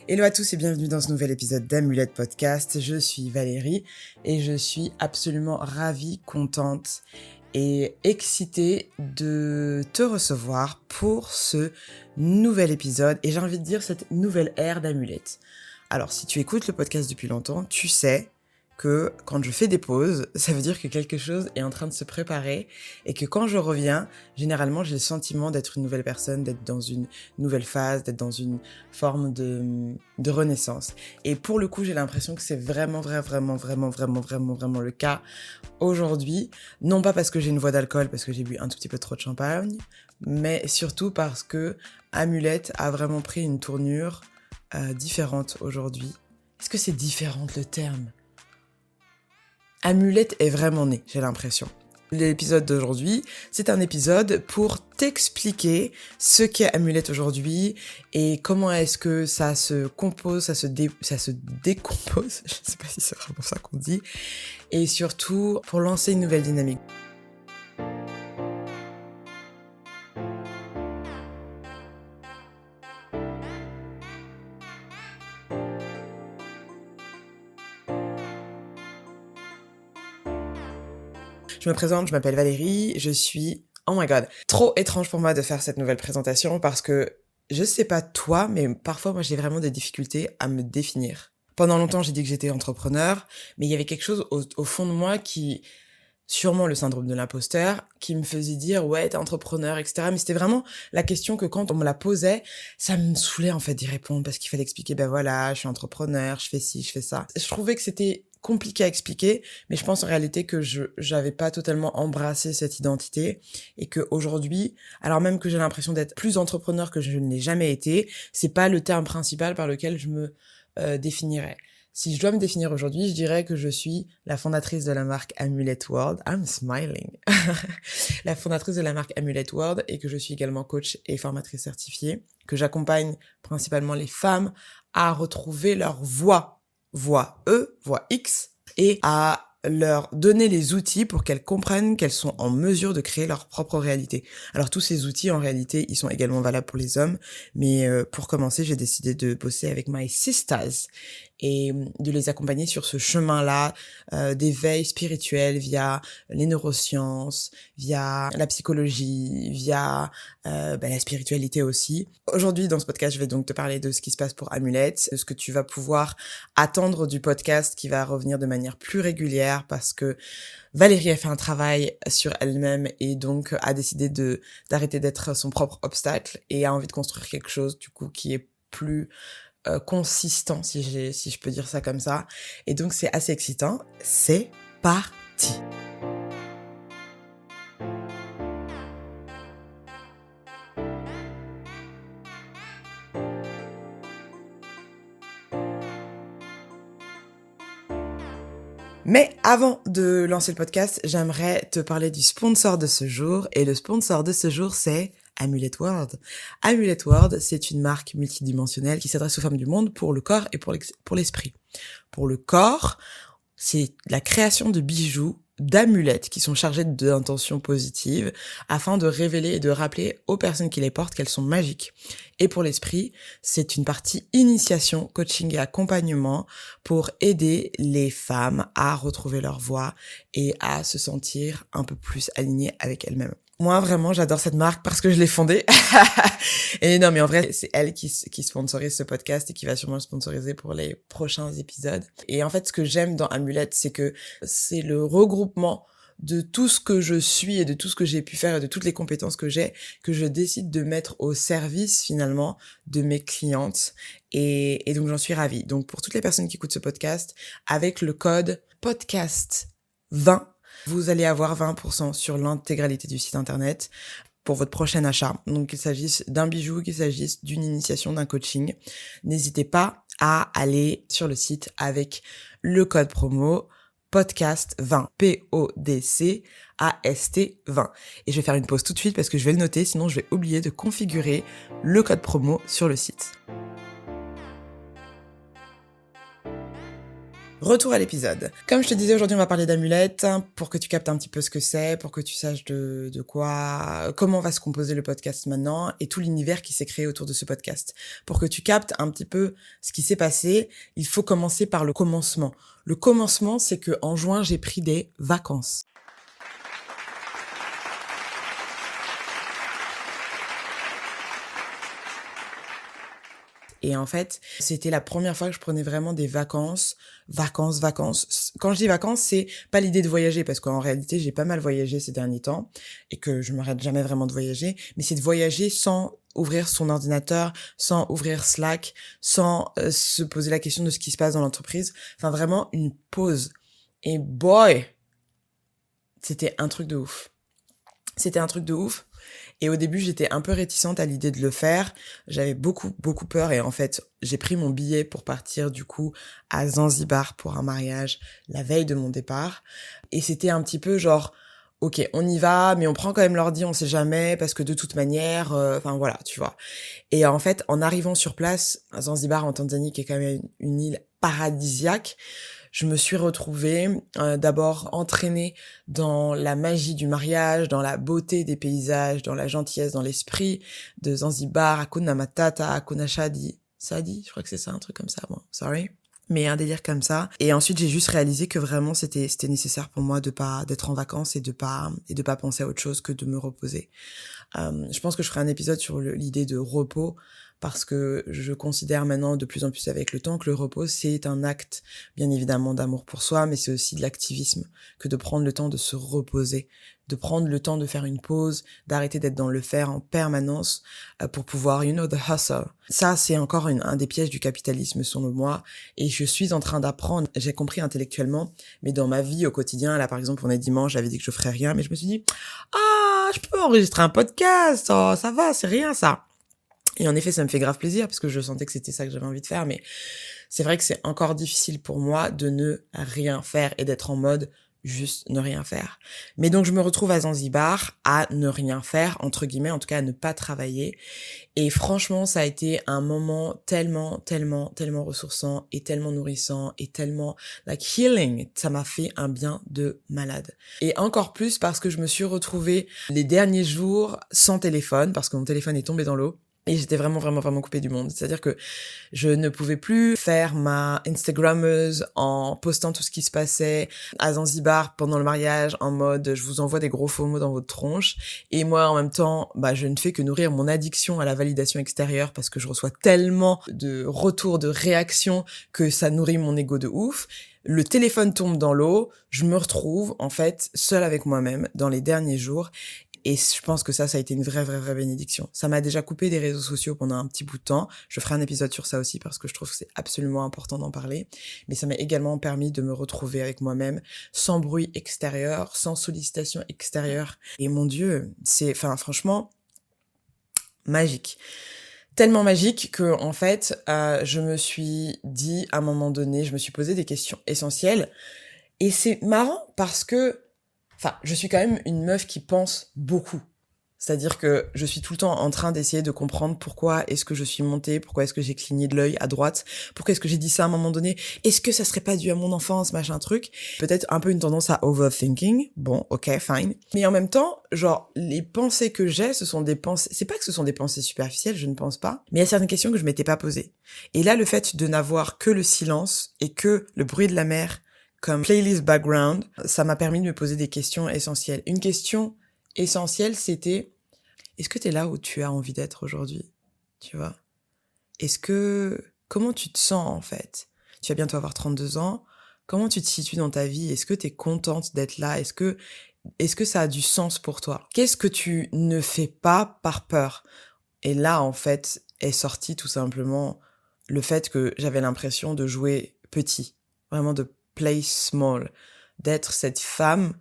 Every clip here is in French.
Hello à tous et bienvenue dans ce nouvel épisode d'Amulette Podcast. Je suis Valérie et je suis absolument ravie, contente et excitée de te recevoir pour ce nouvel épisode et j'ai envie de dire cette nouvelle ère d'Amulette. Alors si tu écoutes le podcast depuis longtemps, tu sais que quand je fais des pauses, ça veut dire que quelque chose est en train de se préparer et que quand je reviens, généralement j'ai le sentiment d'être une nouvelle personne, d'être dans une nouvelle phase, d'être dans une forme de renaissance. Et pour le coup, j'ai l'impression que c'est vraiment le cas aujourd'hui. Non pas parce que j'ai une voix d'alcool, parce que j'ai bu un tout petit peu trop de champagne, mais surtout parce que Amulette a vraiment pris une tournure différente aujourd'hui. Est-ce que c'est différente le terme ? Amulette est vraiment née, j'ai l'impression. L'épisode d'aujourd'hui, c'est un épisode pour t'expliquer ce qu'est Amulette aujourd'hui et comment est-ce que ça se compose, ça se décompose, je sais pas si c'est vraiment ça qu'on dit, et surtout pour lancer une nouvelle dynamique. Je me présente, je m'appelle Valérie, je suis... Oh my god, trop étrange pour moi de faire cette nouvelle présentation parce que je sais pas toi, mais parfois moi j'ai vraiment des difficultés à me définir. Pendant longtemps j'ai dit que j'étais entrepreneur, mais il y avait quelque chose au fond de moi qui... Sûrement le syndrome de l'imposteur, qui me faisait dire « ouais, t'es entrepreneur, etc. » Mais c'était vraiment la question que quand on me la posait, ça me saoulait en fait d'y répondre parce qu'il fallait expliquer « ben voilà, je suis entrepreneur, je fais ci, je fais ça ». Je trouvais que c'était compliqué à expliquer, mais je pense en réalité que j'avais pas totalement embrassé cette identité et que aujourd'hui, alors même que j'ai l'impression d'être plus entrepreneur que je ne l'ai jamais été, c'est pas le terme principal par lequel je me définirais. Si je dois me définir aujourd'hui, je dirais que je suis la fondatrice de la marque Amulette World. I'm smiling. La fondatrice de la marque Amulette World et que je suis également coach et formatrice certifiée, que j'accompagne principalement les femmes à retrouver leur voix E, voix X, et à leur donner les outils pour qu'elles comprennent qu'elles sont en mesure de créer leur propre réalité. Alors tous ces outils, en réalité, ils sont également valables pour les hommes, mais pour commencer, j'ai décidé de bosser avec My Sisters et de les accompagner sur ce chemin-là d'éveil spirituel via les neurosciences, via la psychologie, via la spiritualité aussi. Aujourd'hui, dans ce podcast, je vais donc te parler de ce qui se passe pour Amulette, de ce que tu vas pouvoir attendre du podcast qui va revenir de manière plus régulière parce que Valérie a fait un travail sur elle-même et donc a décidé d'arrêter d'être son propre obstacle et a envie de construire quelque chose du coup qui est plus consistant, si je peux dire ça comme ça. Et donc, c'est assez excitant. C'est parti! Mais avant de lancer le podcast, j'aimerais te parler du sponsor de ce jour. Et le sponsor de ce jour, c'est Amulette World. Amulette World, c'est une marque multidimensionnelle qui s'adresse aux femmes du monde pour le corps et pour l'esprit. Pour le corps, c'est la création de bijoux, d'amulettes qui sont chargées d'intentions positives afin de révéler et de rappeler aux personnes qui les portent qu'elles sont magiques. Et pour l'esprit, c'est une partie initiation, coaching et accompagnement pour aider les femmes à retrouver leur voix et à se sentir un peu plus alignées avec elles-mêmes. Moi, vraiment, j'adore cette marque parce que je l'ai fondée. Et non, mais en vrai, c'est elle qui sponsorise ce podcast et qui va sûrement le sponsoriser pour les prochains épisodes. Et en fait, ce que j'aime dans Amulette, c'est que c'est le regroupement de tout ce que je suis et de tout ce que j'ai pu faire et de toutes les compétences que j'ai, que je décide de mettre au service, finalement, de mes clientes. Et donc, j'en suis ravie. Donc, pour toutes les personnes qui écoutent ce podcast, avec le code podcast20, vous allez avoir 20% sur l'intégralité du site internet pour votre prochain achat. Donc, qu'il s'agisse d'un bijou, qu'il s'agisse d'une initiation, d'un coaching. N'hésitez pas à aller sur le site avec le code promo podcast20, PODCAST20. Et je vais faire une pause tout de suite parce que je vais le noter, sinon je vais oublier de configurer le code promo sur le site. Retour à l'épisode. Comme je te disais, aujourd'hui on va parler d'amulettes pour que tu captes un petit peu ce que c'est, pour que tu saches de quoi, comment va se composer le podcast maintenant et tout l'univers qui s'est créé autour de ce podcast. Pour que tu captes un petit peu ce qui s'est passé, il faut commencer par le commencement. Le commencement, c'est que en juin, j'ai pris des vacances. Et en fait, c'était la première fois que je prenais vraiment des vacances. Quand je dis vacances, c'est pas l'idée de voyager, parce qu'en réalité, j'ai pas mal voyagé ces derniers temps, et que je m'arrête jamais vraiment de voyager, mais c'est de voyager sans ouvrir son ordinateur, sans ouvrir Slack, sans se poser la question de ce qui se passe dans l'entreprise. Enfin, vraiment une pause. Et boy, c'était un truc de ouf. C'était un truc de ouf. Et au début, j'étais un peu réticente à l'idée de le faire. J'avais beaucoup peur. Et en fait, j'ai pris mon billet pour partir du coup à Zanzibar pour un mariage la veille de mon départ. Et c'était un petit peu genre, ok, on y va, mais on prend quand même l'ordi, on sait jamais, parce que de toute manière, enfin voilà, tu vois. Et en fait, en arrivant sur place, à Zanzibar en Tanzanie, qui est quand même une île paradisiaque, je me suis retrouvée d'abord entraînée dans la magie du mariage, dans la beauté des paysages, dans la gentillesse, dans l'esprit de Zanzibar, Hakuna Matata, Hakuna Shadi. Sadi, je crois que c'est ça, un truc comme ça, bon, sorry. Mais un délire comme ça. Et ensuite, j'ai juste réalisé que vraiment, c'était nécessaire pour moi d'être en vacances et de pas penser à autre chose que de me reposer. Je pense que je ferai un épisode sur l'idée de repos, parce que je considère maintenant de plus en plus avec le temps que le repos, c'est un acte, bien évidemment, d'amour pour soi, mais c'est aussi de l'activisme, que de prendre le temps de se reposer, de prendre le temps de faire une pause, d'arrêter d'être dans le faire en permanence pour pouvoir, the hustle. Ça, c'est encore un des pièges du capitalisme, selon moi, et je suis en train d'apprendre, j'ai compris intellectuellement, mais dans ma vie au quotidien, là, par exemple, on est dimanche, j'avais dit que je ferais rien, mais je me suis dit, je peux enregistrer un podcast, oh, ça va, c'est rien, ça. Et en effet, ça me fait grave plaisir parce que je sentais que c'était ça que j'avais envie de faire, mais c'est vrai que c'est encore difficile pour moi de ne rien faire et d'être en mode juste ne rien faire. Mais donc je me retrouve à Zanzibar à ne rien faire, entre guillemets, en tout cas à ne pas travailler. Et franchement, ça a été un moment tellement ressourçant et tellement nourrissant et tellement healing. Ça m'a fait un bien de malade. Et encore plus parce que je me suis retrouvée les derniers jours sans téléphone, parce que mon téléphone est tombé dans l'eau. Et j'étais vraiment coupée du monde. C'est-à-dire que je ne pouvais plus faire ma Instagrammeuse en postant tout ce qui se passait à Zanzibar pendant le mariage, en mode je vous envoie des gros faux mots dans votre tronche. Et moi, en même temps, je ne fais que nourrir mon addiction à la validation extérieure parce que je reçois tellement de retours, de réactions que ça nourrit mon ego de ouf. Le téléphone tombe dans l'eau, je me retrouve en fait seule avec moi-même dans les derniers jours. Et je pense que ça a été une vraie bénédiction. Ça m'a déjà coupé des réseaux sociaux pendant un petit bout de temps. Je ferai un épisode sur ça aussi parce que je trouve que c'est absolument important d'en parler. Mais ça m'a également permis de me retrouver avec moi-même, sans bruit extérieur, sans sollicitation extérieure. Et mon Dieu, franchement, magique. Tellement magique que, en fait, je me suis dit, à un moment donné, je me suis posé des questions essentielles. Et c'est marrant parce que je suis quand même une meuf qui pense beaucoup. C'est-à-dire que je suis tout le temps en train d'essayer de comprendre pourquoi est-ce que je suis montée, pourquoi est-ce que j'ai cligné de l'œil à droite, pourquoi est-ce que j'ai dit ça à un moment donné, est-ce que ça serait pas dû à mon enfance, machin truc. Peut-être un peu une tendance à overthinking. Bon, ok, fine. Mais en même temps, les pensées que j'ai, ce sont des pensées, c'est pas que ce sont des pensées superficielles, je ne pense pas, mais il y a certaines questions que je m'étais pas posées. Et là, le fait de n'avoir que le silence et que le bruit de la mer comme playlist background, ça m'a permis de me poser des questions essentielles. Une question essentielle, c'était, est-ce que t'es là où tu as envie d'être aujourd'hui? Tu vois? Comment tu te sens, en fait? Tu vas bientôt avoir 32 ans. Comment tu te situes dans ta vie? Est-ce que t'es contente d'être là? Est-ce que ça a du sens pour toi? Qu'est-ce que tu ne fais pas par peur? Et là, en fait, est sorti tout simplement le fait que j'avais l'impression de jouer petit. Vraiment de play small, d'être cette femme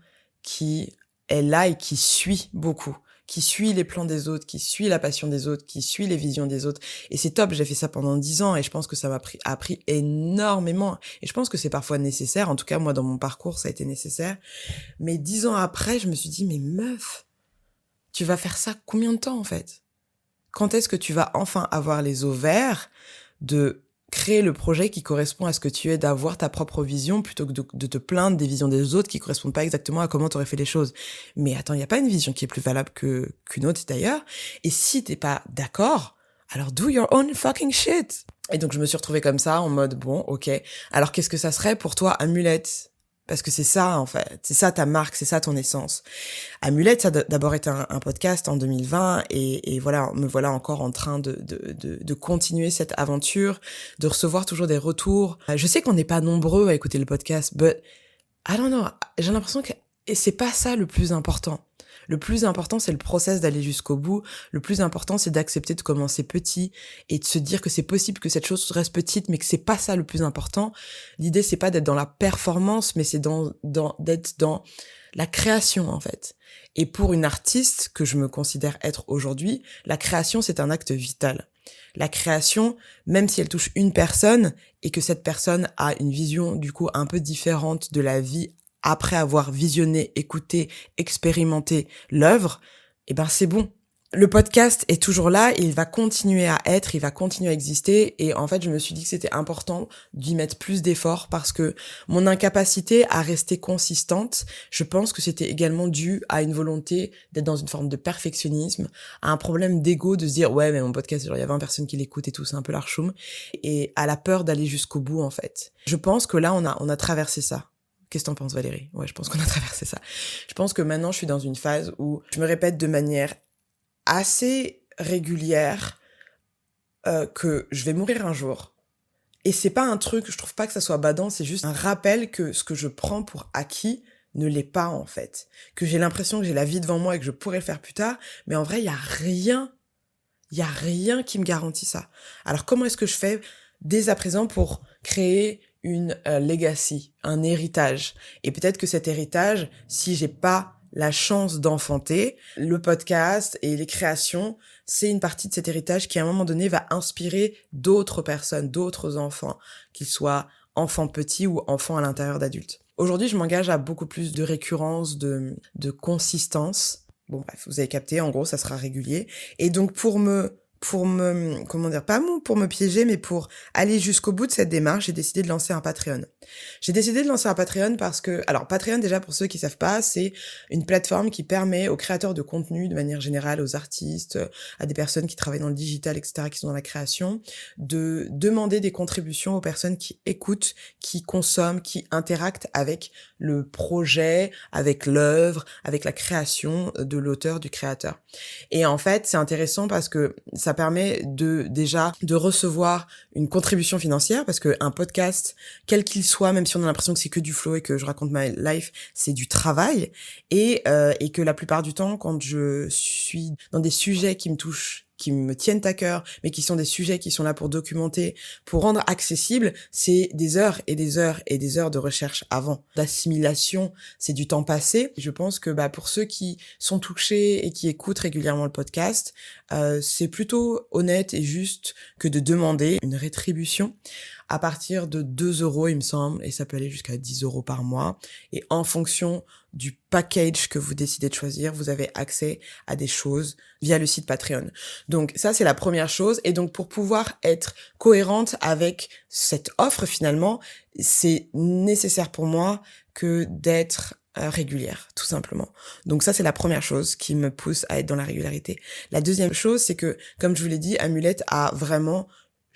qui est là et qui suit beaucoup, qui suit les plans des autres, qui suit la passion des autres, qui suit les visions des autres. Et c'est top, j'ai fait ça pendant 10 ans et je pense que ça m'a appris énormément. Et je pense que c'est parfois nécessaire, en tout cas moi dans mon parcours ça a été nécessaire. Mais 10 ans après, je me suis dit, mais meuf, tu vas faire ça combien de temps en fait? Quand est-ce que tu vas enfin avoir les ovaires de créer le projet qui correspond à ce que tu es, d'avoir ta propre vision plutôt que de te plaindre des visions des autres qui correspondent pas exactement à comment tu aurais fait les choses. Mais attends, il n'y a pas une vision qui est plus valable qu'une autre d'ailleurs. Et si t'es pas d'accord, alors do your own fucking shit. Et donc je me suis retrouvée comme ça en mode bon, ok. Alors qu'est-ce que ça serait pour toi, Amulette? Parce que c'est ça, en fait. C'est ça ta marque, c'est ça ton essence. Amulette, ça a d'abord été un podcast en 2020 et voilà, me voilà encore en train de continuer cette aventure, de recevoir toujours des retours. Je sais qu'on n'est pas nombreux à écouter le podcast, but I don't know, j'ai l'impression que c'est pas ça le plus important. Le plus important, c'est le process d'aller jusqu'au bout. Le plus important, c'est d'accepter de commencer petit et de se dire que c'est possible que cette chose reste petite, mais que c'est pas ça le plus important. L'idée, c'est pas d'être dans la performance, mais c'est d'être dans la création, en fait. Et pour une artiste que je me considère être aujourd'hui, la création, c'est un acte vital. La création, même si elle touche une personne et que cette personne a une vision, du coup, un peu différente de la vie après avoir visionné, écouté, expérimenté l'œuvre, eh ben c'est bon. Le podcast est toujours là, il va continuer à être, il va continuer à exister, et en fait je me suis dit que c'était important d'y mettre plus d'efforts parce que mon incapacité à rester consistante, je pense que c'était également dû à une volonté d'être dans une forme de perfectionnisme, à un problème d'ego de se dire ouais mais mon podcast, genre il y a 20 personnes qui l'écoutent et tout, c'est un peu l'archoum, et à la peur d'aller jusqu'au bout en fait. Je pense que là on a traversé ça. Qu'est-ce que t'en penses, Valérie? Ouais, je pense qu'on a traversé ça. Je pense que maintenant, je suis dans une phase où je me répète de manière assez régulière que je vais mourir un jour. Et c'est pas un truc, je trouve pas que ça soit badant, c'est juste un rappel que ce que je prends pour acquis ne l'est pas, en fait. Que j'ai l'impression que j'ai la vie devant moi et que je pourrais le faire plus tard, mais en vrai, il y a rien qui me garantit ça. Alors, comment est-ce que je fais dès à présent pour créer une legacy, un héritage. Et peut-être que cet héritage, si j'ai pas la chance d'enfanter, le podcast et les créations, c'est une partie de cet héritage qui à un moment donné va inspirer d'autres personnes, d'autres enfants, qu'ils soient enfants petits ou enfants à l'intérieur d'adultes. Aujourd'hui, je m'engage à beaucoup plus de récurrence, de consistance. Bon bref, vous avez capté, en gros, ça sera régulier. Et donc pour me pas pour me piéger, mais pour aller jusqu'au bout de cette démarche, j'ai décidé de lancer un Patreon. J'ai décidé de lancer un Patreon parce que, alors Patreon déjà pour ceux qui savent pas, c'est une plateforme qui permet aux créateurs de contenu de manière générale, aux artistes, à des personnes qui travaillent dans le digital, etc., qui sont dans la création, de demander des contributions aux personnes qui écoutent, qui consomment, qui interactent avec le projet, avec l'œuvre, avec la création de l'auteur, du créateur. Et en fait, c'est intéressant parce que ça permet déjà de recevoir une contribution financière parce que un podcast, quel qu'il soit, même si on a l'impression que c'est que du flow et que je raconte ma life, c'est du travail et que la plupart du temps, quand je suis dans des sujets qui me touchent, qui me tiennent à cœur, mais qui sont des sujets qui sont là pour documenter, pour rendre accessible, c'est des heures et des heures et des heures de recherche avant, d'assimilation, c'est du temps passé. Je pense que pour ceux qui sont touchés et qui écoutent régulièrement le podcast, c'est plutôt honnête et juste que de demander une rétribution à partir de 2 €, il me semble, et ça peut aller jusqu'à 10 € par mois. Et en fonction du package que vous décidez de choisir, vous avez accès à des choses via le site Patreon. Donc ça, c'est la première chose. Et donc pour pouvoir être cohérente avec cette offre finalement, c'est nécessaire pour moi que d'être régulière, tout simplement. Donc ça, c'est la première chose qui me pousse à être dans la régularité. La deuxième chose, c'est que, comme je vous l'ai dit, Amulette a vraiment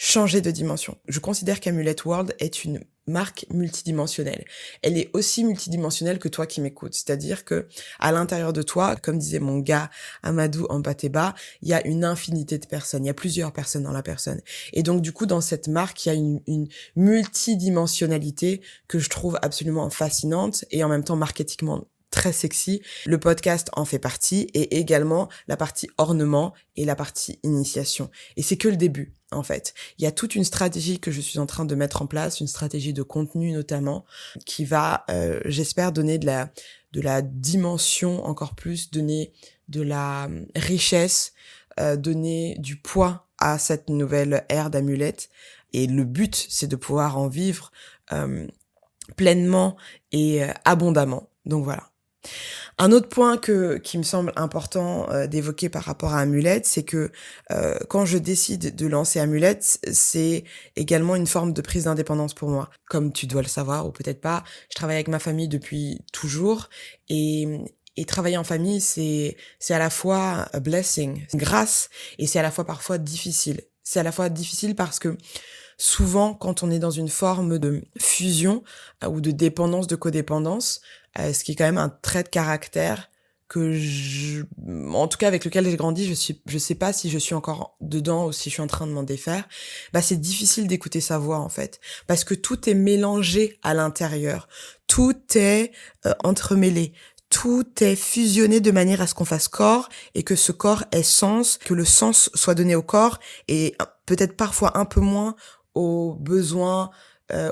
changé de dimension. Je considère qu'Amulette World est une marque multidimensionnelle. Elle est aussi multidimensionnelle que toi qui m'écoutes. C'est-à-dire que, à l'intérieur de toi, comme disait mon gars Amadou Ampateba, il y a une infinité de personnes. Il y a plusieurs personnes dans la personne. Et donc, du coup, dans cette marque, il y a une multidimensionnalité que je trouve absolument fascinante et en même temps marketingement très sexy. Le podcast en fait partie et également la partie ornement et la partie initiation. Et c'est que le début, en fait. Il y a toute une stratégie que je suis en train de mettre en place, une stratégie de contenu notamment, qui va, j'espère, donner de la dimension encore plus, donner de la richesse, donner du poids à cette nouvelle ère d'Amulette. Et le but, c'est de pouvoir en vivre pleinement et abondamment. Donc voilà. Un autre point qui me semble important, d'évoquer par rapport à Amulette, c'est que, quand je décide de lancer Amulette, c'est également une forme de prise d'indépendance pour moi. Comme tu dois le savoir ou peut-être pas, je travaille avec ma famille depuis toujours et travailler en famille, c'est à la fois a blessing, une grâce, et c'est à la fois parfois difficile. C'est à la fois difficile parce que souvent, quand on est dans une forme de fusion ou de dépendance, de codépendance, ce qui est quand même un trait de caractère en tout cas avec lequel j'ai grandi, je sais pas si je suis encore dedans ou si je suis en train de m'en défaire. Bah, c'est difficile d'écouter sa voix en fait, parce que tout est mélangé à l'intérieur, tout est entremêlé. Tout est fusionné de manière à ce qu'on fasse corps et que ce corps ait sens, que le sens soit donné au corps et peut-être parfois un peu moins aux besoins,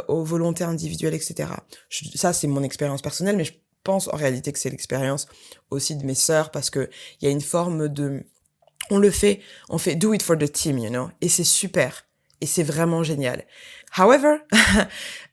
aux volontés individuelles, etc. Ça, c'est mon expérience personnelle, mais je pense en réalité que c'est l'expérience aussi de mes sœurs parce que il y a une forme de... on fait do it for the team, you know, et c'est super. Et c'est vraiment génial. However,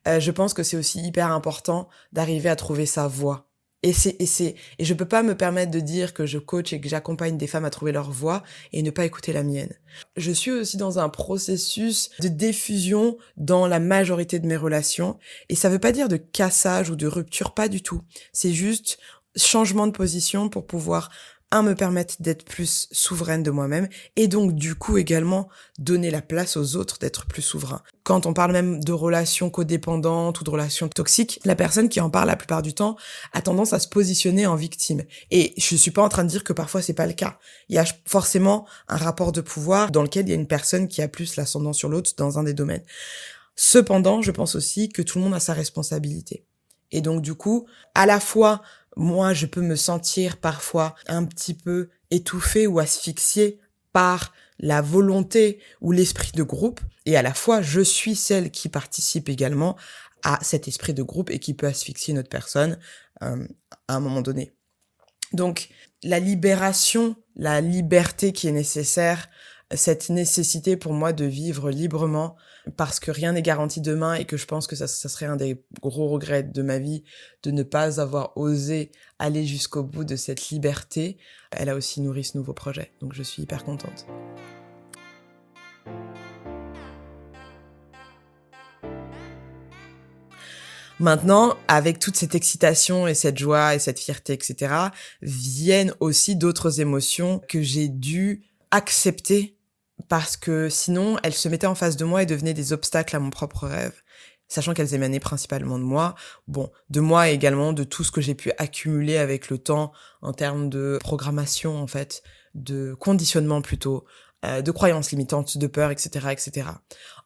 je pense que c'est aussi hyper important d'arriver à trouver sa voie. Et je peux pas me permettre de dire que je coach et que j'accompagne des femmes à trouver leur voie et ne pas écouter la mienne. Je suis aussi dans un processus de diffusion dans la majorité de mes relations. Et ça veut pas dire de cassage ou de rupture, pas du tout. C'est juste changement de position pour pouvoir me permettre d'être plus souveraine de moi-même et donc du coup également donner la place aux autres d'être plus souverains. Quand on parle même de relations codépendantes ou de relations toxiques, la personne qui en parle la plupart du temps a tendance à se positionner en victime. Et je suis pas en train de dire que parfois c'est pas le cas. Il y a forcément un rapport de pouvoir dans lequel il y a une personne qui a plus l'ascendant sur l'autre dans un des domaines. Cependant, je pense aussi que tout le monde a sa responsabilité. Et donc du coup, à la fois moi, je peux me sentir parfois un petit peu étouffée ou asphyxiée par la volonté ou l'esprit de groupe, et à la fois, je suis celle qui participe également à cet esprit de groupe et qui peut asphyxier une autre personne à un moment donné. Donc, la libération, la liberté qui est nécessaire, cette nécessité pour moi de vivre librement, parce que rien n'est garanti demain et que je pense que ça serait un des gros regrets de ma vie de ne pas avoir osé aller jusqu'au bout de cette liberté. Elle a aussi nourri ce nouveau projet, donc je suis hyper contente. Maintenant, avec toute cette excitation et cette joie et cette fierté, etc., viennent aussi d'autres émotions que j'ai dû accepter parce que sinon, elles se mettaient en face de moi et devenaient des obstacles à mon propre rêve, sachant qu'elles émanaient principalement de moi. Bon, de moi et également de tout ce que j'ai pu accumuler avec le temps en termes de programmation, en fait, de conditionnement plutôt, de croyances limitantes, de peur, etc., etc.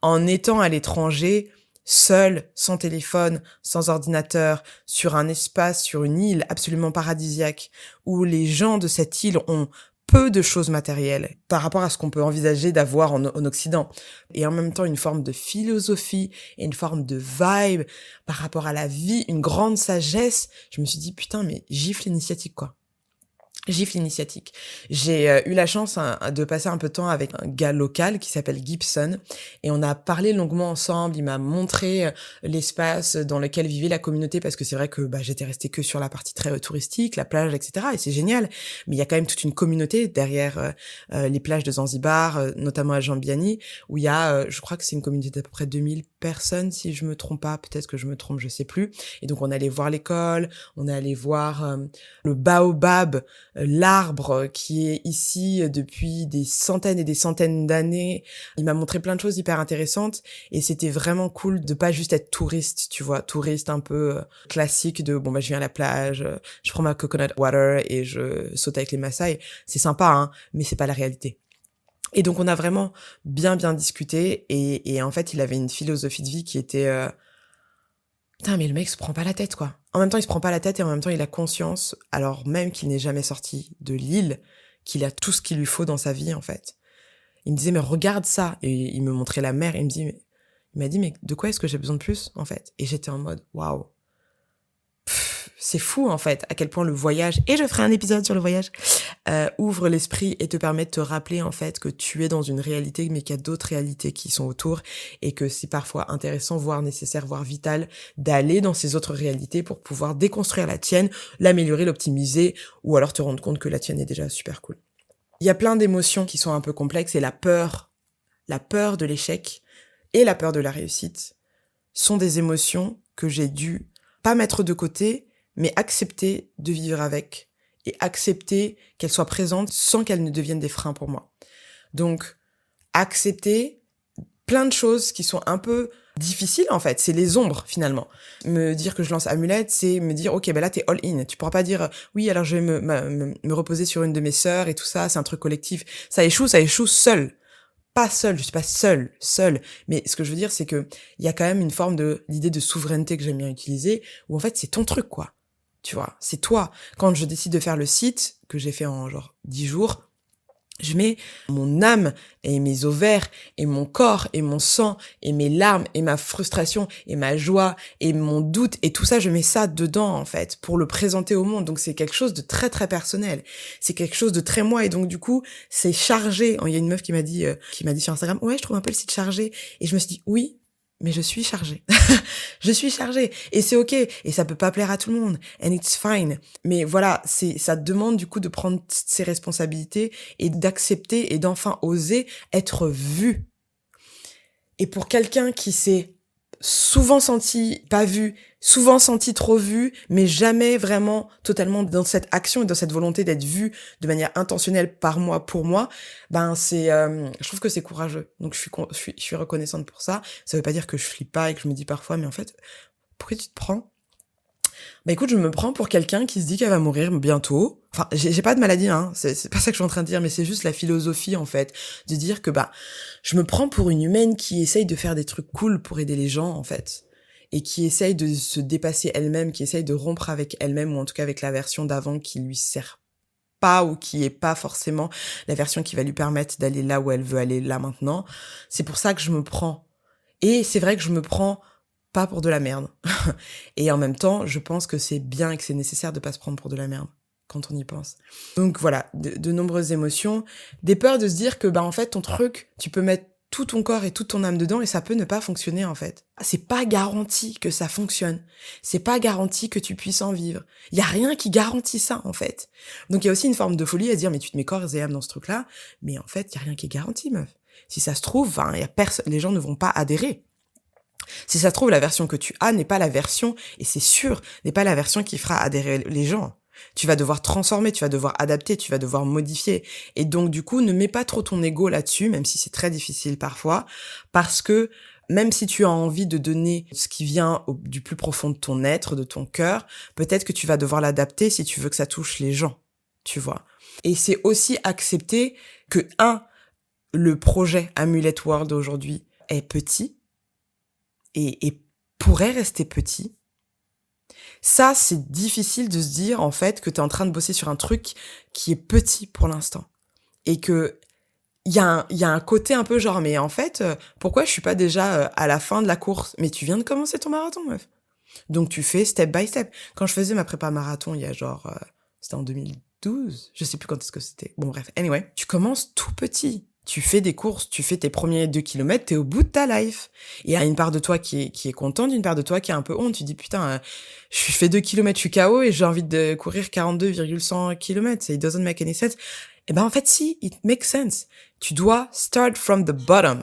En étant à l'étranger, seule, sans téléphone, sans ordinateur, sur un espace, sur une île absolument paradisiaque, où les gens de cette île ont peu de choses matérielles par rapport à ce qu'on peut envisager d'avoir en Occident. Et en même temps, une forme de philosophie et une forme de vibe par rapport à la vie, une grande sagesse. Je me suis dit, putain, mais gifle initiatique, quoi. Gifle initiatique. J'ai eu la chance de passer un peu de temps avec un gars local qui s'appelle Gibson et on a parlé longuement ensemble. Il m'a montré l'espace dans lequel vivait la communauté parce que c'est vrai que j'étais restée que sur la partie très touristique, la plage, etc. Et c'est génial. Mais il y a quand même toute une communauté derrière les plages de Zanzibar, notamment à Jambiani, où il y a, je crois que c'est une communauté d'à peu près 2000 personnes, si je me trompe pas. Peut-être que je me trompe, je sais plus. Et donc on allait voir l'école, on est allé voir le baobab, l'arbre qui est ici depuis des centaines et des centaines d'années. Il m'a montré plein de choses hyper intéressantes et c'était vraiment cool de pas juste être touriste, tu vois, touriste un peu classique de je viens à la plage, je prends ma coconut water et je saute avec les Maasai. C'est sympa, hein, mais c'est pas la réalité. Et donc on a vraiment bien discuté et en fait il avait une philosophie de vie qui était putain, mais le mec se prend pas la tête, quoi. En même temps, il se prend pas la tête et en même temps, il a conscience, alors même qu'il n'est jamais sorti de l'île, qu'il a tout ce qu'il lui faut dans sa vie, en fait. Il me disait, mais regarde ça. Et il me montrait la mer et il m'a dit, mais de quoi est-ce que j'ai besoin de plus, en fait? Et j'étais en mode, waouh. c'est fou en fait à quel point le voyage, et je ferai un épisode sur le voyage, ouvre l'esprit et te permet de te rappeler en fait que tu es dans une réalité mais qu'il y a d'autres réalités qui sont autour et que c'est parfois intéressant, voire nécessaire, voire vital d'aller dans ces autres réalités pour pouvoir déconstruire la tienne, l'améliorer, l'optimiser ou alors te rendre compte que la tienne est déjà super cool. Il y a plein d'émotions qui sont un peu complexes et la peur de l'échec et la peur de la réussite sont des émotions que j'ai dû pas mettre de côté, mais accepter de vivre avec et accepter qu'elles soient présentes sans qu'elles ne deviennent des freins pour moi. Donc, accepter plein de choses qui sont un peu difficiles en fait, c'est les ombres finalement. Me dire que je lance Amulette, c'est me dire ok ben là t'es all in. Tu pourras pas dire oui alors je vais me reposer sur une de mes sœurs et tout ça, c'est un truc collectif. Ça échoue seul. Pas seul, je suis pas seule. Mais ce que je veux dire, c'est que il y a quand même une forme l'idée de souveraineté que j'aime bien utiliser, où en fait c'est ton truc quoi. Tu vois, c'est toi. Quand je décide de faire le site, que j'ai fait en genre 10 jours, je mets mon âme et mes ovaires et mon corps et mon sang et mes larmes et ma frustration et ma joie et mon doute et tout ça, je mets ça dedans en fait pour le présenter au monde. Donc c'est quelque chose de très très personnel. C'est quelque chose de très moi et donc du coup, c'est chargé. Il y a une meuf qui m'a dit sur Instagram "Ouais, je trouve un peu le site chargé" et je me suis dit "Oui, mais je suis chargée." Je suis chargée. Et c'est ok. Et ça peut pas plaire à tout le monde. And it's fine. Mais voilà, ça demande du coup de prendre ses responsabilités et d'accepter et d'enfin oser être vu. Et pour quelqu'un qui s'est souvent senti pas vu, souvent senti trop vu, mais jamais vraiment totalement dans cette action et dans cette volonté d'être vu de manière intentionnelle par moi, pour moi, ben je trouve que c'est courageux. Donc je suis reconnaissante pour ça. Ça veut pas dire que je flippe pas et que je me dis parfois, mais en fait, pourquoi tu te prends? Bah écoute, je me prends pour quelqu'un qui se dit qu'elle va mourir bientôt. Enfin, j'ai pas de maladie, hein. C'est pas ça que je suis en train de dire, mais c'est juste la philosophie, en fait. De dire que, je me prends pour une humaine qui essaye de faire des trucs cool pour aider les gens, en fait. Et qui essaye de se dépasser elle-même, qui essaye de rompre avec elle-même, ou en tout cas avec la version d'avant qui lui sert pas, ou qui est pas forcément la version qui va lui permettre d'aller là où elle veut aller là maintenant. C'est pour ça que je me prends. Et c'est vrai que je me prends pas pour de la merde. Et en même temps, je pense que c'est bien et que c'est nécessaire de pas se prendre pour de la merde quand on y pense. Donc voilà, de nombreuses émotions, des peurs de se dire que en fait ton truc, tu peux mettre tout ton corps et toute ton âme dedans et ça peut ne pas fonctionner en fait. C'est pas garanti que ça fonctionne. C'est pas garanti que tu puisses en vivre. Il y a rien qui garantit ça en fait. Donc il y a aussi une forme de folie à se dire mais tu te mets corps et âme dans ce truc-là, mais en fait, il y a rien qui est garanti meuf. Si ça se trouve, les gens ne vont pas adhérer. Si ça se trouve, la version que tu as n'est pas la version, et c'est sûr, n'est pas la version qui fera adhérer les gens. Tu vas devoir transformer, tu vas devoir adapter, tu vas devoir modifier. Et donc, du coup, ne mets pas trop ton ego là-dessus, même si c'est très difficile parfois, parce que même si tu as envie de donner ce qui vient du plus profond de ton être, de ton cœur, peut-être que tu vas devoir l'adapter si tu veux que ça touche les gens, tu vois. Et c'est aussi accepter que, le projet Amulette World aujourd'hui est petit, et pourrait rester petit. Ça, c'est difficile de se dire, en fait, que t'es en train de bosser sur un truc qui est petit pour l'instant. Et que il y a un côté un peu genre, mais en fait, pourquoi je suis pas déjà à la fin de la course? Mais tu viens de commencer ton marathon, meuf. Donc tu fais step by step. Quand je faisais ma prépa marathon, il y a genre, c'était en 2012, je sais plus quand est-ce que c'était. Bon bref, anyway, tu commences tout petit. Tu fais des courses, tu fais tes premiers 2 kilomètres, t'es au bout de ta life. Il y a une part de toi qui est contente, une part de toi qui est un peu honte. Tu dis, putain, je fais 2 kilomètres, je suis KO et j'ai envie de courir 42,100 kilomètres. It doesn't make any sense. Eh ben, en fait, si, it makes sense. Tu dois start from the bottom.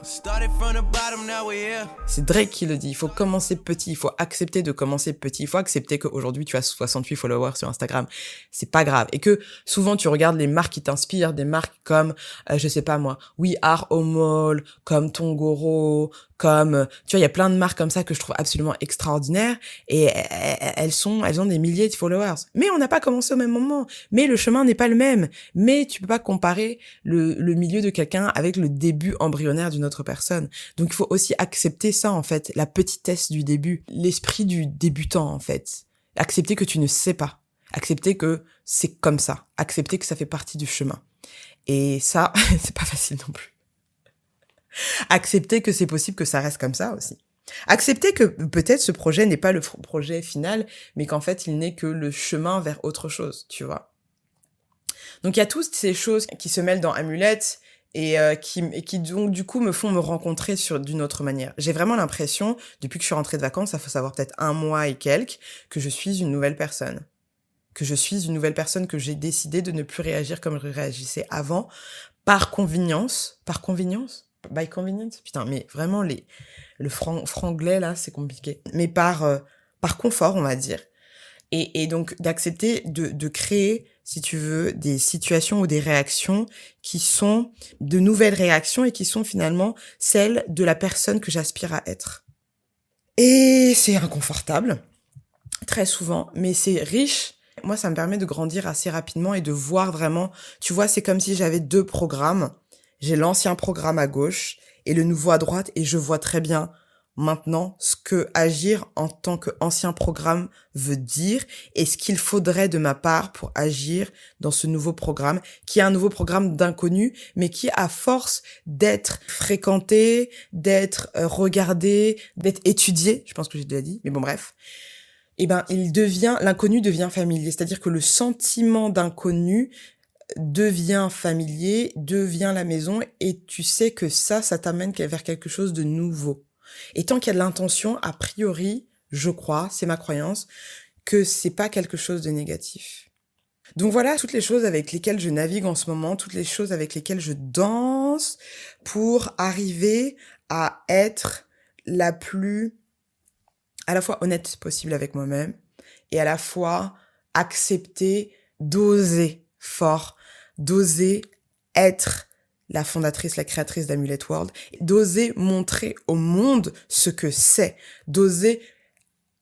C'est Drake qui le dit. Il faut commencer petit. Il faut accepter de commencer petit. Il faut accepter qu'aujourd'hui, tu as 68 followers sur Instagram. C'est pas grave. Et que souvent, tu regardes les marques qui t'inspirent, des marques comme, je sais pas moi, We Are Homol, comme Tongoro, comme, tu vois, il y a plein de marques comme ça que je trouve absolument extraordinaires. Et elles ont des milliers de followers. Mais on n'a pas commencé au même moment. Mais le chemin n'est pas le même. Mais tu peux pas comparer le milieu de quelqu'un avec le début embryonnaire d'une autre personne. Donc il faut aussi accepter ça en fait, la petitesse du début, l'esprit du débutant en fait. Accepter que tu ne sais pas, accepter que c'est comme ça, accepter que ça fait partie du chemin. Et ça, c'est pas facile non plus. Accepter que c'est possible que ça reste comme ça aussi. Accepter que peut-être ce projet n'est pas le projet final, mais qu'en fait, il n'est que le chemin vers autre chose, tu vois. Donc il y a toutes ces choses qui se mêlent dans Amulette et qui donc du coup me font me rencontrer d'une autre manière. J'ai vraiment l'impression, depuis que je suis rentrée de vacances, ça faut savoir peut-être 1 mois et quelques, que je suis une nouvelle personne. Que je suis une nouvelle personne, que j'ai décidé de ne plus réagir comme je réagissais avant, par convenience. Par convenience? By convenience? Putain, mais vraiment, le franglais, là, c'est compliqué. Mais par confort, on va dire. Et donc, d'accepter de créer, si tu veux, des situations ou des réactions qui sont de nouvelles réactions et qui sont finalement celles de la personne que j'aspire à être. Et c'est inconfortable, très souvent, mais c'est riche. Moi, ça me permet de grandir assez rapidement et de voir vraiment, tu vois, c'est comme si j'avais 2 programmes. J'ai l'ancien programme à gauche et le nouveau à droite, et je vois très bien maintenant ce que agir en tant qu'ancien programme veut dire et ce qu'il faudrait de ma part pour agir dans ce nouveau programme, qui est un nouveau programme d'inconnu, mais qui, à force d'être fréquenté, d'être regardé, d'être étudié, je pense que j'ai déjà dit, mais bon bref, eh ben, l'inconnu devient familier. C'est-à-dire que le sentiment d'inconnu devient familier, devient la maison, et tu sais que ça t'amène vers quelque chose de nouveau. Et tant qu'il y a de l'intention, a priori, je crois, c'est ma croyance, que c'est pas quelque chose de négatif. Donc voilà toutes les choses avec lesquelles je navigue en ce moment, toutes les choses avec lesquelles je danse pour arriver à être la plus à la fois honnête possible avec moi-même et à la fois accepter d'oser fort, d'oser être la fondatrice, la créatrice d'Amulet World, d'oser montrer au monde ce que c'est, d'oser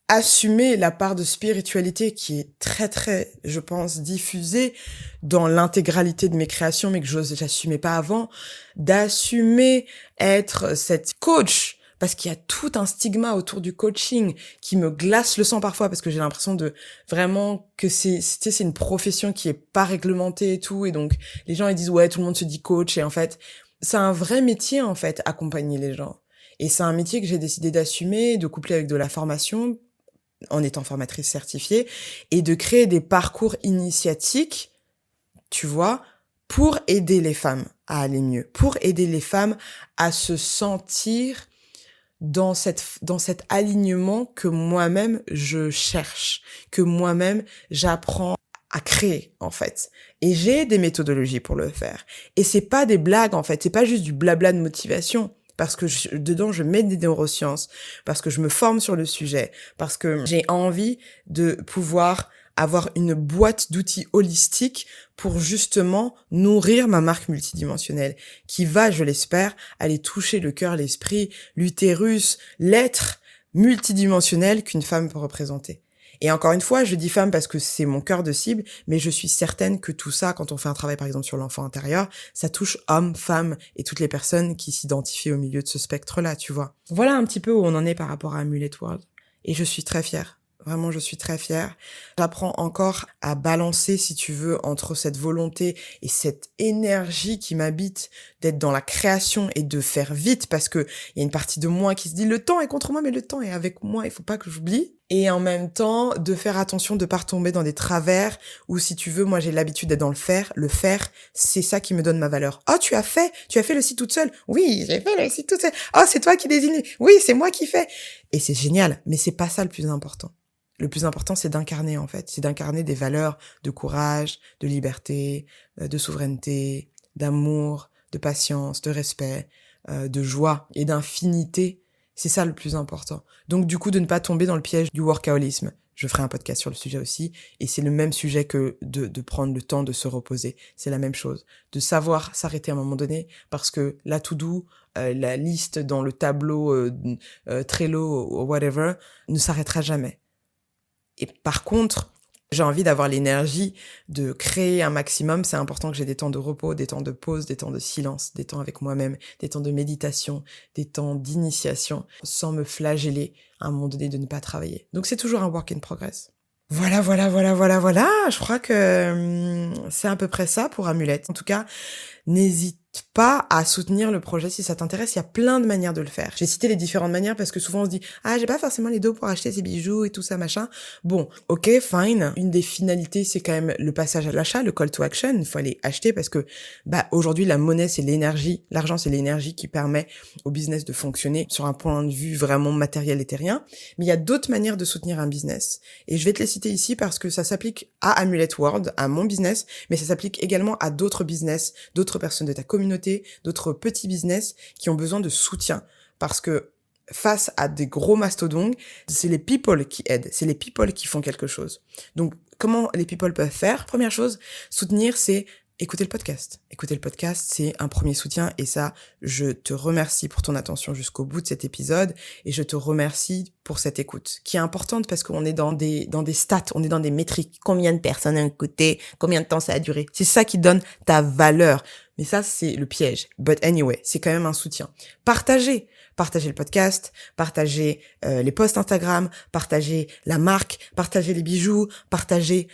assumer la part de spiritualité qui est très très, je pense, diffusée dans l'intégralité de mes créations, mais que j'assumais pas avant, d'assumer être cette coach, parce qu'il y a tout un stigma autour du coaching qui me glace le sang parfois, parce que j'ai l'impression de vraiment que c'est une profession qui est pas réglementée et tout, et donc les gens ils disent ouais, tout le monde se dit coach, et en fait c'est un vrai métier en fait, accompagner les gens, et c'est un métier que j'ai décidé d'assumer, de coupler avec de la formation en étant formatrice certifiée, et de créer des parcours initiatiques, tu vois, pour aider les femmes à aller mieux, pour aider les femmes à se sentir dans cet alignement que moi-même je cherche, que moi-même j'apprends à créer, en fait. Et j'ai des méthodologies pour le faire. Et c'est pas des blagues, en fait. C'est pas juste du blabla de motivation. Parce que dedans, je mets des neurosciences, parce que je me forme sur le sujet, parce que j'ai envie de pouvoir avoir une boîte d'outils holistiques pour justement nourrir ma marque multidimensionnelle, qui va, je l'espère, aller toucher le cœur, l'esprit, l'utérus, l'être multidimensionnel qu'une femme peut représenter. Et encore une fois, je dis femme parce que c'est mon cœur de cible, mais je suis certaine que tout ça, quand on fait un travail par exemple sur l'enfant intérieur, ça touche hommes, femmes et toutes les personnes qui s'identifient au milieu de ce spectre-là, tu vois. Voilà un petit peu où on en est par rapport à Amulet World. Et je suis très fière. Vraiment, je suis très fière. J'apprends encore à balancer, si tu veux, entre cette volonté et cette énergie qui m'habite d'être dans la création et de faire vite, parce que il y a une partie de moi qui se dit le temps est contre moi, mais le temps est avec moi, il faut pas que j'oublie. Et en même temps, de faire attention de pas retomber dans des travers où, si tu veux, moi j'ai l'habitude d'être dans le faire. Le faire, c'est ça qui me donne ma valeur. Oh, tu as fait le site toute seule. Oui, j'ai fait le site toute seule. Oh, c'est toi qui désigne. Oui, c'est moi qui fais. Et c'est génial, mais c'est pas ça le plus important. Le plus important, c'est d'incarner, en fait. C'est d'incarner des valeurs de courage, de liberté, de souveraineté, d'amour, de patience, de respect, de joie et d'infinité. C'est ça le plus important. Donc, du coup, de ne pas tomber dans le piège du workaholisme. Je ferai un podcast sur le sujet aussi. Et c'est le même sujet que de prendre le temps de se reposer. C'est la même chose. De savoir s'arrêter à un moment donné, parce que la to-do, la liste dans le tableau Trello ou whatever, ne s'arrêtera jamais. Et par contre, j'ai envie d'avoir l'énergie de créer un maximum. C'est important que j'ai des temps de repos, des temps de pause, des temps de silence, des temps avec moi-même, des temps de méditation, des temps d'initiation, sans me flageller à un moment donné de ne pas travailler. Donc c'est toujours un work in progress. Voilà. Je crois que c'est à peu près ça pour Amulette. En tout cas, n'hésite pas à soutenir le projet si ça t'intéresse. Il y a plein de manières de le faire. J'ai cité les différentes manières parce que souvent on se dit « Ah, j'ai pas forcément les dos pour acheter ces bijoux et tout ça, machin. » Bon, ok, fine. Une des finalités, c'est quand même le passage à l'achat, le call to action. Il faut aller acheter parce que aujourd'hui, la monnaie, c'est l'énergie. L'argent, c'est l'énergie qui permet au business de fonctionner sur un point de vue vraiment matériel et terrien. Mais il y a d'autres manières de soutenir un business. Et je vais te les citer ici parce que ça s'applique à Amulet World, à mon business, mais ça s'applique également à d'autres business, d'autres personnes de ta communauté, d'autres petits business qui ont besoin de soutien. Parce que face à des gros mastodontes, c'est les people qui aident, c'est les people qui font quelque chose. Donc, comment les people peuvent faire? Première chose, soutenir, c'est écouter le podcast. Écouter le podcast, c'est un premier soutien et ça, je te remercie pour ton attention jusqu'au bout de cet épisode et je te remercie pour cette écoute qui est importante parce qu'on est dans des stats, on est dans des métriques. Combien de personnes ont écouté? Combien de temps ça a duré? C'est ça qui donne ta valeur. Mais ça, c'est le piège. But anyway, c'est quand même un soutien. Partagez le podcast, partagez les posts Instagram, partagez la marque, partagez les bijoux, partagez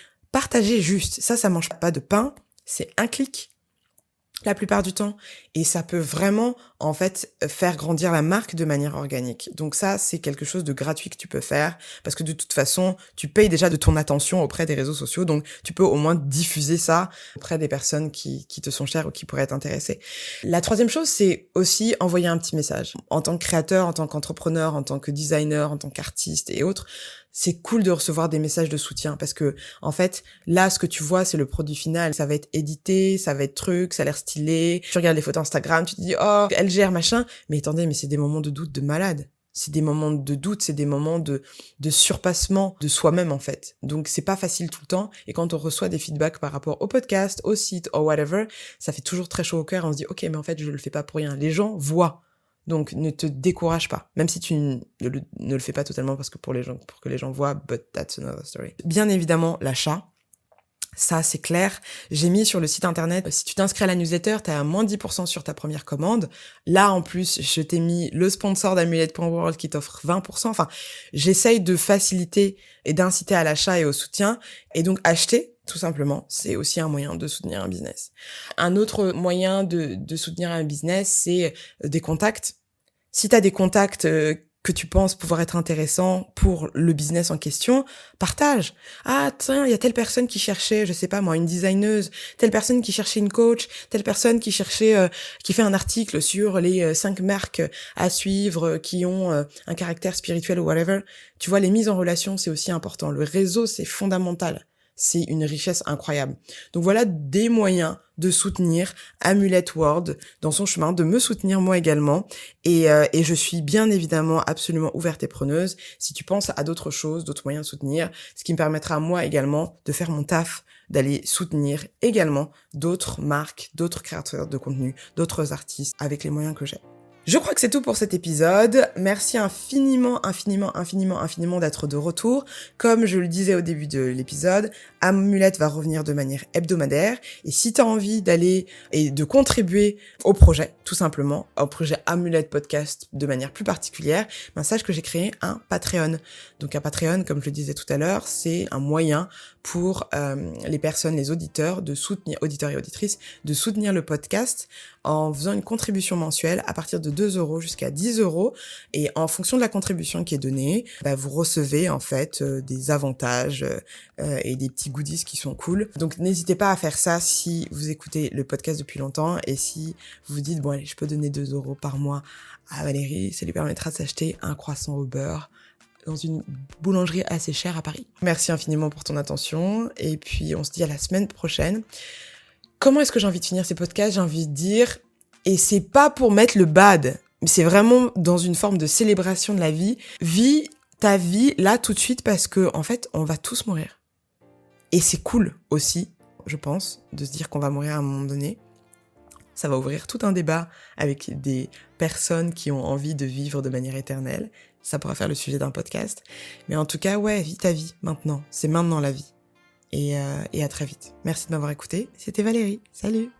juste. Ça mange pas de pain. C'est un clic la plupart du temps et ça peut vraiment en fait faire grandir la marque de manière organique. Donc ça, c'est quelque chose de gratuit que tu peux faire parce que de toute façon, tu payes déjà de ton attention auprès des réseaux sociaux, donc tu peux au moins diffuser ça auprès des personnes qui te sont chères ou qui pourraient être intéressées. La troisième chose, c'est aussi envoyer un petit message. En tant que créateur, en tant qu'entrepreneur, en tant que designer, en tant qu'artiste et autres, c'est cool de recevoir des messages de soutien parce que, en fait, là, ce que tu vois, c'est le produit final. Ça va être édité, ça va être ça a l'air stylé. Tu regardes les photos Instagram, tu te dis, oh, elle gère, machin. Mais attendez, mais c'est des moments de doute de malade. C'est des moments de doute, c'est des moments de surpassement de soi-même, en fait. Donc, c'est pas facile tout le temps. Et quand on reçoit des feedbacks par rapport au podcast, au site, ou whatever, ça fait toujours très chaud au cœur. On se dit, ok, mais en fait, je le fais pas pour rien. Les gens voient. Donc, ne te décourage pas. Même si tu ne le fais pas totalement parce que pour que les gens voient, but that's another story. Bien évidemment, l'achat. Ça, c'est clair. J'ai mis sur le site internet, si tu t'inscris à la newsletter, t'as moins 10% sur ta première commande. Là, en plus, je t'ai mis le sponsor d'Amulet.world qui t'offre 20%. Enfin, j'essaye de faciliter et d'inciter à l'achat et au soutien. Et donc, acheter, tout simplement, c'est aussi un moyen de soutenir un business. Un autre moyen de soutenir un business, c'est des contacts. Si t'as des contacts que tu penses pouvoir être intéressants pour le business en question, partage. Ah, tiens, il y a telle personne qui cherchait, je sais pas moi, une designeuse, telle personne qui cherchait une coach, telle personne qui cherchait, qui fait un article sur les 5 marques à suivre qui ont un caractère spirituel ou whatever. Tu vois, les mises en relation, c'est aussi important. Le réseau, c'est fondamental. C'est une richesse incroyable. Donc voilà des moyens de soutenir Amulet World dans son chemin, de me soutenir moi également. Et je suis bien évidemment absolument ouverte et preneuse si tu penses à d'autres choses, d'autres moyens de soutenir, ce qui me permettra moi également de faire mon taf, d'aller soutenir également d'autres marques, d'autres créateurs de contenu, d'autres artistes avec les moyens que j'ai. Je crois que c'est tout pour cet épisode. Merci infiniment d'être de retour. Comme je le disais au début de l'épisode, Amulet va revenir de manière hebdomadaire. Et si tu as envie d'aller et de contribuer au projet, tout simplement, au projet Amulet Podcast de manière plus particulière, sache que j'ai créé un Patreon. Donc un Patreon, comme je le disais tout à l'heure, c'est un moyen pour les personnes, les auditeurs, auditeurs et auditrices, de soutenir le podcast en faisant une contribution mensuelle à partir de 2€ jusqu'à 10€. Et en fonction de la contribution qui est donnée, vous recevez en fait des avantages et des petits goodies qui sont cool. Donc n'hésitez pas à faire ça si vous écoutez le podcast depuis longtemps et si vous vous dites, bon allez, je peux donner 2€ par mois à Valérie, ça lui permettra de s'acheter un croissant au beurre dans une boulangerie assez chère à Paris. Merci infiniment pour ton attention et puis on se dit à la semaine prochaine. Comment est-ce que j'ai envie de finir ces podcasts? J'ai envie de dire, et c'est pas pour mettre le bad, mais c'est vraiment dans une forme de célébration de la vie. Vis ta vie là tout de suite parce que en fait, on va tous mourir. Et c'est cool aussi, je pense, de se dire qu'on va mourir à un moment donné. Ça va ouvrir tout un débat avec des personnes qui ont envie de vivre de manière éternelle. Ça pourra faire le sujet d'un podcast. Mais en tout cas, ouais, vis ta vie maintenant. C'est maintenant la vie. Et à très vite. Merci de m'avoir écouté. C'était Valérie. Salut.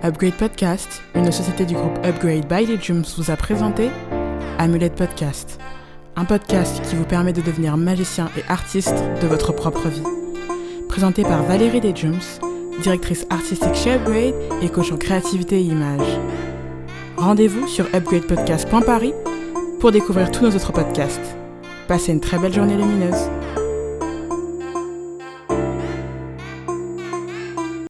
Upgrade Podcast, une société du groupe Upgrade by Legiums vous a présenté Amulet Podcast. Un podcast qui vous permet de devenir magicien et artiste de votre propre vie. Présenté par Valérie Legiums, directrice artistique chez Upgrade et coach en créativité et image. Rendez-vous sur upgradepodcast.paris pour découvrir tous nos autres podcasts. Passez une très belle journée lumineuse.